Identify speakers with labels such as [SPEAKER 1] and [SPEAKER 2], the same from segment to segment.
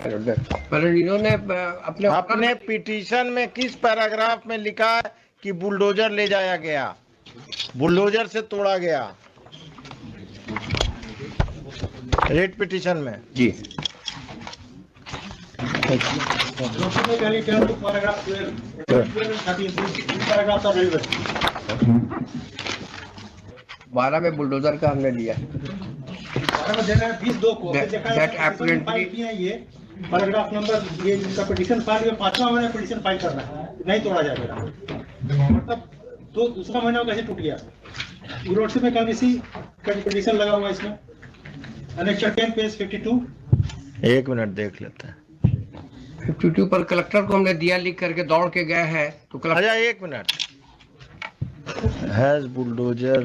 [SPEAKER 1] पर इन्होंने
[SPEAKER 2] अपने पिटीशन में किस पैराग्राफ में लिखा है कि बुलडोजर ले जाया गया, बुलडोजर से तोड़ा गया? रेट पिटीशन में
[SPEAKER 1] जी 12 में बुलडोजर का हमने लिया
[SPEAKER 3] 12 में देना है 20/2 को ये पैराग्राफ नंबर ये इनका पिटीशन फाइल में 5वां महीना पिटीशन फाइल करना है, नहीं तोड़ा जाएगा मतलब तो दूसरा महीना कैसे टूट गया? यूरोसी में कहाँ किसी का पिटीशन लगा हुआ इसमें एनेक्चर 10 पेज 52।
[SPEAKER 2] एक मिनट देख लेते हैं।
[SPEAKER 1] 52 पर कलेक्टर को हमने दिया, लिख करके दौड़ के गए हैं तो कलेक्टर।
[SPEAKER 2] अच्छा एक मिनट, हैज बुलडोजर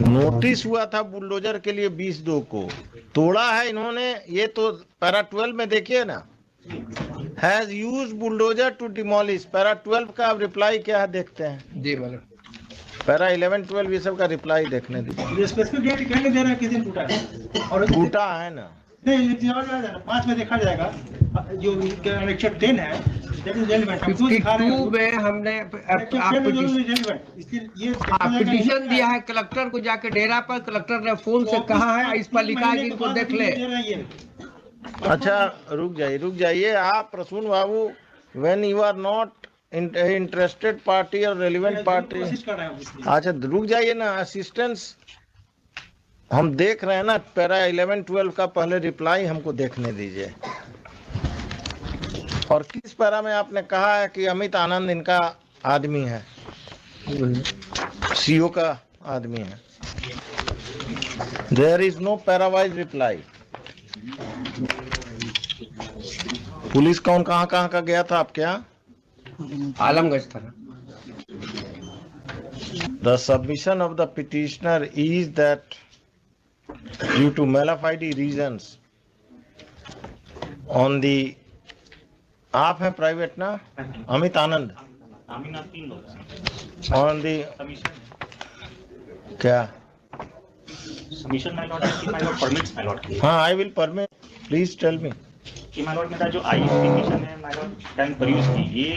[SPEAKER 2] नोटिस हुआ था बुलडोजर के लिए 20/2 को, तोड़ा है इन्होंने, ये तो पैरा 12 में देखिए ना, has use bulldozer to demolish. Para 12 का अब रिप्लाई क्या है देखते हैं।
[SPEAKER 1] जी मैडम,
[SPEAKER 2] पैरा 11, 12 ये सब का रिप्लाई देखने दीजिए।
[SPEAKER 3] ये स्पेसिफिक डेट क्या दे रहा है, किस दिन टूटा है और
[SPEAKER 2] टूटा है ना,
[SPEAKER 3] नहीं 5 में देखा जाएगा जो एनेक्चर 10 है
[SPEAKER 1] 52 में हमने पिटीशन दिया है कलेक्टर को, जाके डेरा पर कलेक्टर ने फोन से कहा है, इस पर लिखा है कि इनको देख ले।
[SPEAKER 2] अच्छा रुक जाइए आप Prasoon Babu, when you are not interested party और रेलिवेंट पार्टी। अच्छा रुक जाइए ना, असिस्टेंस हम देख रहे हैं ना, पैरा 11, 12 का पहले रिप्लाई हमको देखने दीजिए। और किस पैरा में आपने कहा है कि अमित आनंद इनका आदमी है, सीओ का आदमी है? There is no parawise reply. Police कौन कहाँ का गया था आप क्या?
[SPEAKER 1] आलमगंज था।
[SPEAKER 2] The submission of the petitioner is that due to malafide reasons on the, आप हैं प्राइवेट ना, अमित आनंद ऑन दी क्या
[SPEAKER 4] सबमिशन माय लॉर्ड की my lord permits my lord.
[SPEAKER 2] हाँ I will permit, please tell me
[SPEAKER 4] कि माय लॉर्ड मेरा जो I application है माय लॉर्ड कैन परयूज की, ये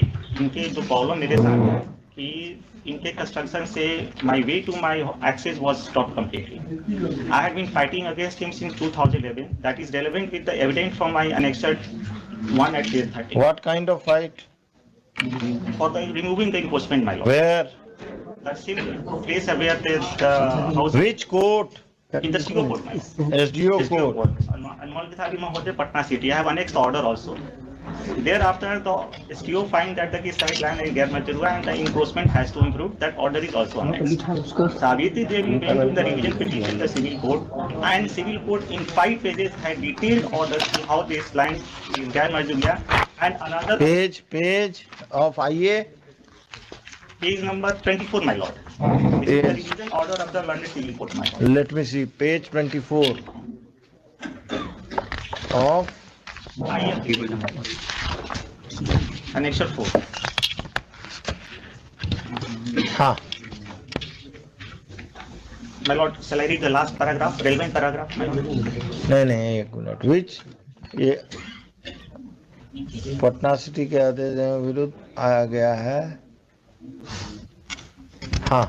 [SPEAKER 4] इनके जो प्रॉब्लम मेरे साथ है कि इनके कंस्ट्रक्शन से my way to my access was stop completely. I have been fighting against him since 2011, that is relevant with the evidence from my annexed 1 at page 30.
[SPEAKER 2] What kind of fight?
[SPEAKER 4] For the removing the enforcement, my lord.
[SPEAKER 2] Where?
[SPEAKER 4] The same place where the house.
[SPEAKER 2] Which court?
[SPEAKER 4] In the SDO court, my lord.
[SPEAKER 2] SDO court.
[SPEAKER 4] Anmol Bithari Mahoday, Patna city. I have annexed order also. Thereafter, the SDO find that the case sideline is gap material and the enforcement has to improve. That order is also annexed. Savitri Devi went to the revision petition in the civil court, and civil court in 5 pages had detailed orders to how this line is gap material. And another
[SPEAKER 2] page of IA.
[SPEAKER 4] Page number 24, my lord. This is the revision order of the London civil court, my lord.
[SPEAKER 2] Let me see, page 24 of
[SPEAKER 4] Annexure 4.
[SPEAKER 2] हाँ
[SPEAKER 4] My lord, shall I read the last paragraph, relevant paragraph, my lord?
[SPEAKER 2] नहीं एक minute, which ये Patna city के आदेश विरुद्ध आया गया है। हाँ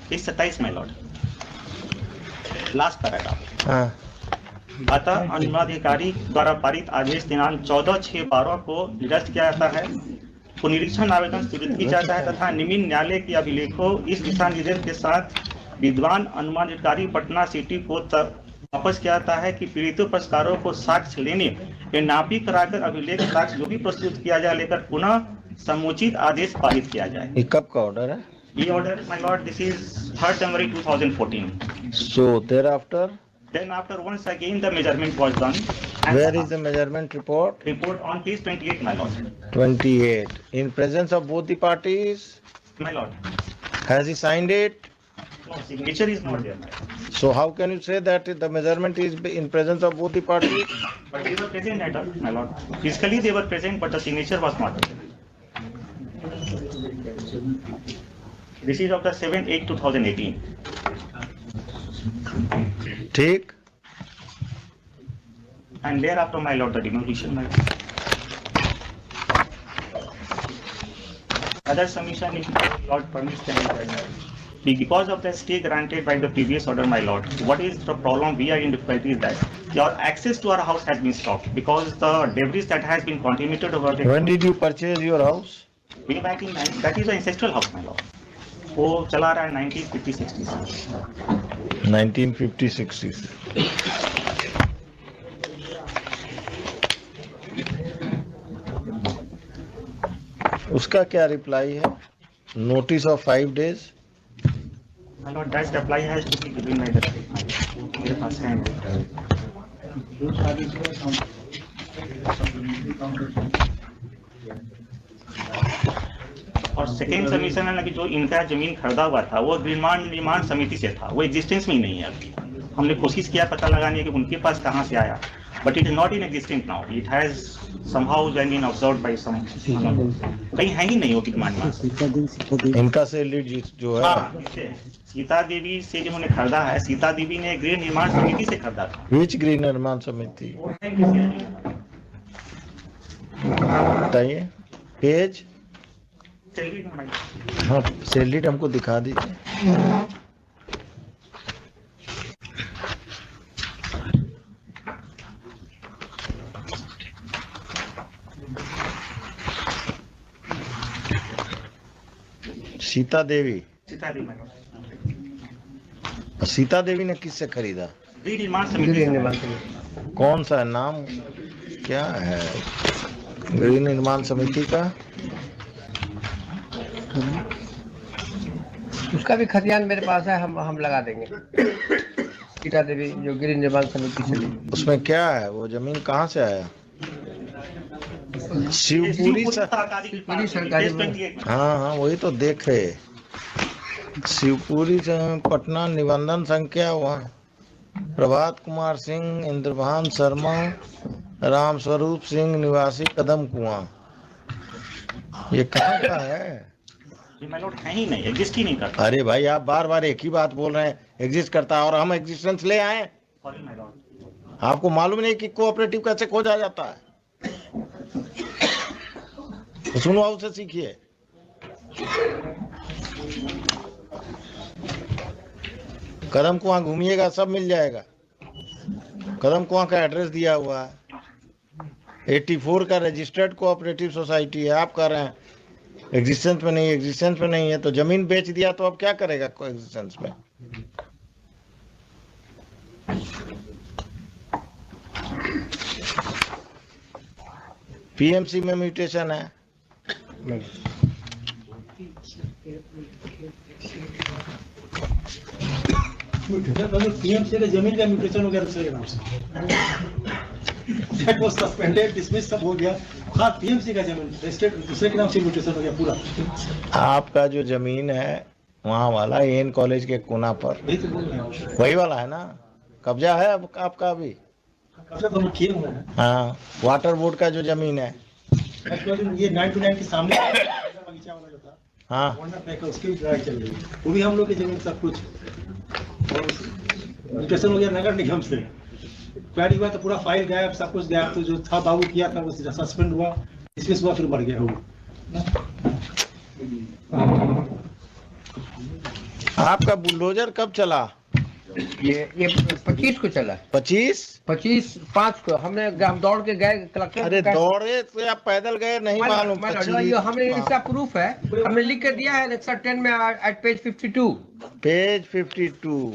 [SPEAKER 4] Page 27, my lord. Last paragraph.
[SPEAKER 2] हाँ
[SPEAKER 4] अतः अनुमानाधिकारी द्वारा पारित आदेश दिनांक 14/6/12 को निरस्त किया जाता है, पुनरीक्षण आवेदन स्वीकृत किया जाता है तथा निम्न न्यायालय के अभिलेखों इस दिशा निर्देश के साथ विद्वान अनुमानाधिकारी पटना सिटी को वापस किया जाता है कि पीड़ितों पक्षकारों को साक्ष्य लेने या नापी कराकर अभिलेख साक्ष्य जो भी प्रस्तुत किया जाए लेकर पुनः समुचित आदेश पारित किया जाए।
[SPEAKER 2] ये कब का ऑर्डर है?
[SPEAKER 4] ये order my Lord this is 3rd January 2014.
[SPEAKER 2] So thereafter,
[SPEAKER 4] Then after once again the measurement was done.
[SPEAKER 2] where is the measurement report?
[SPEAKER 4] Report on page 28, my lord.
[SPEAKER 2] 28. In presence of both the parties,
[SPEAKER 4] My lord.
[SPEAKER 2] has he signed it?
[SPEAKER 4] No, signature is not there, my lord.
[SPEAKER 2] So how can you say that the measurement is in presence of both the parties?
[SPEAKER 4] But they were present at all, my lord. Physically they were present, but the signature was not there. This is of the 7/8/2018.
[SPEAKER 2] ठीक,
[SPEAKER 4] and thereafter, my lord, the demolition, my lord. Other submission, if my lord permits, can be done. Because of the stay granted by the previous order, my lord, what is the problem we are in difficulty is that your access to our house has been stopped because the debris that has been contributed over the
[SPEAKER 2] When did you purchase your house?
[SPEAKER 4] way back in that is the ancestral house, my lord. वो चला रहा है 1950-60 से.
[SPEAKER 2] 1950-60 से. उसका क्या reply है? Notice of 5 days.
[SPEAKER 4] My lord, that reply has to be given by the मेरे पास है. और सेकेंड सबमिशन है ना कि जो इनका जमीन खरीदा हुआ था वो निर्माण समिति से था, वो एग्जिस्टेंस में ही नहीं है अभी. हमने कोशिश किया पता लगाने की उनके पास कहाँ से आया, but it is not in existing now. It has somehow been observed by some. कहीं है ही नहीं वो निर्माण.
[SPEAKER 2] इनका से लीड जो है.
[SPEAKER 4] सीता देवी से जिन्होंने खरीदा है, सीता देवी ने गृह निर्माण समिति से खरीदा था.
[SPEAKER 2] विच गृह निर्माण समिति बताइए पेज. हाँ, सैलरी हमको दिखा दीजिए. सीता देवी. सीता देवी ने किससे खरीदा?
[SPEAKER 4] गृह निर्माण समिति.
[SPEAKER 2] कौन सा नाम क्या है गृह निर्माण समिति का?
[SPEAKER 1] उसका भी खतियान मेरे पास है, हम लगा देंगे. सीता देवी जो गृह निर्माण समिति से ली.
[SPEAKER 2] उसमें क्या है? वो जमीन कहाँ से आया? शिवपुरी सरकारी. हाँ, वही तो देखे. शिवपुरी पटना, निबंधन संख्या हुआ प्रभात कुमार सिंह, इंद्रभान शर्मा, राम स्वरूप सिंह, निवासी कदम कुआं. ये कहाँ का है?
[SPEAKER 4] है ही नहीं, एग्जिस्ट ही नहीं करता.
[SPEAKER 2] अरे भाई, आप बार बार एक ही बात बोल रहे हैं. एग्जिस्ट करता है और हम एग्जिस्टेंस ले आए. आपको मालूम नहीं कि कोऑपरेटिव कैसे खोजा जाता है? तो सुनो, उसे सीखिए. कदम कुआं घूमिएगा सब मिल जाएगा. कदम कुआं का एड्रेस दिया हुआ है. 84 का रजिस्टर्ड कोऑपरेटिव सोसाइटी है. आप कह रहे हैं एग्जिस्टेंस में नहीं. एग्जिस्टेंस में नहीं है तो जमीन बेच दिया तो अब क्या करेगा को एग्जिस्टेंस में? पीएमसी में म्यूटेशन है.
[SPEAKER 3] पीएमसी का जमीन का म्यूटेशन हो गया दूसरे नाम से. वो सस्पेंडेड, डिसमिस सब हो गया. हाँ, पीएमसी का जमीन रजिस्टर्ड दूसरे के नाम से म्यूटेशन हो गया पूरा. आपका
[SPEAKER 2] जो जमीन है वहाँ वाला एन कॉलेज के कोना पर वही वाला है ना? कब्जा है अब आपका अभी?
[SPEAKER 3] कब्जा तो किए हुए हैं.
[SPEAKER 2] हाँ, वाटर बोर्ड का जो जमीन है
[SPEAKER 3] ये 929 के सामने बगीचा वाला जो था. हाँ, उसकी भी लड़ाई चल रही है. वो भी हम लोग की जमीन सब कुछ म्यूटेशन हो गया नगर निगम से. क्वारी हुआ तो पूरा फाइल गायब, सब कुछ गायब. तो जो था बाबू किया था वो सस्पेंड हुआ, डिसमिस हुआ, फिर मर गया वो.
[SPEAKER 2] आपका बुलडोजर कब चला?
[SPEAKER 1] ये 25 को चला. 25/5 को हम दौड़ के गए कलेक्टर.
[SPEAKER 2] अरे दौड़े तो आप पैदल गए? नहीं मालूम.
[SPEAKER 1] हमने इसका प्रूफ है, हमने लिख के दिया है सेक्शन 10 में एट पेज 52.
[SPEAKER 2] पेज 52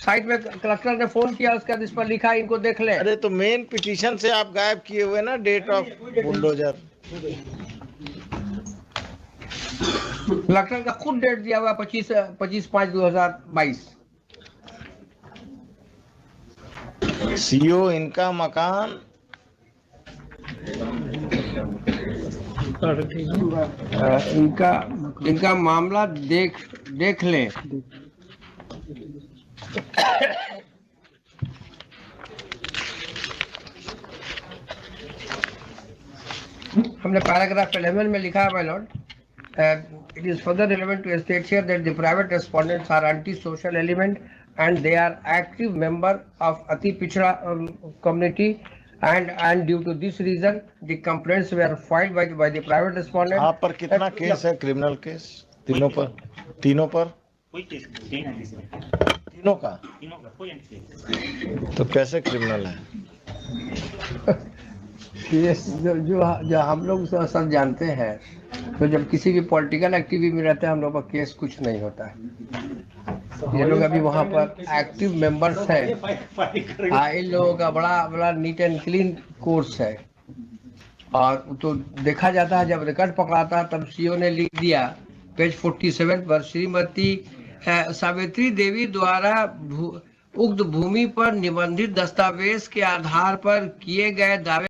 [SPEAKER 1] साइड में कलेक्टर ने फोन किया, उसका इस पर लिखा है, इनको देख ले.
[SPEAKER 2] अरे तो मेन पिटीशन से आप गायब किए हुए ना डेट ऑफ बुलडोजर.
[SPEAKER 1] कलेक्टर का खुद डेट दिया हुआ 25/5/2022.
[SPEAKER 2] सीओ इनका मकान
[SPEAKER 1] इनका मामला देख ले. हमने पैराग्राफ 11 में लिखा है, my Lord, it is further relevant to state here that the private respondents are anti-social element and they are active member of Ati Pichhada community and due to this reason the complaints were filed by the private respondent.
[SPEAKER 2] आप पर कितना case है, criminal case? तीनों पर
[SPEAKER 4] कोई case नहीं है किसी में,
[SPEAKER 2] तीनों का?
[SPEAKER 4] तीनों का कोई केस।
[SPEAKER 2] तो कैसे क्रिमिनल है?
[SPEAKER 1] केस जो हम लोग सब जानते हैं, तो जब किसी भी पॉलिटिकल एक्टिविटी में रहते हैं हम लोग का केस कुछ नहीं होता है। ये लोग अभी वहाँ पर एक्टिव मेंबर्स हैं। हाँ, इन लोगों का बड़ा नीट एंड क्लीन कोर्स है। और तो देखा जाता है, जब रिकॉर्ड पकड़ाता है तब सीओ ने लिख दिया पेज 47 पर, श्रीमती सावित्री देवी द्वारा उक्त भूमि पर निबंधित दस्तावेज के आधार पर किए गए दावे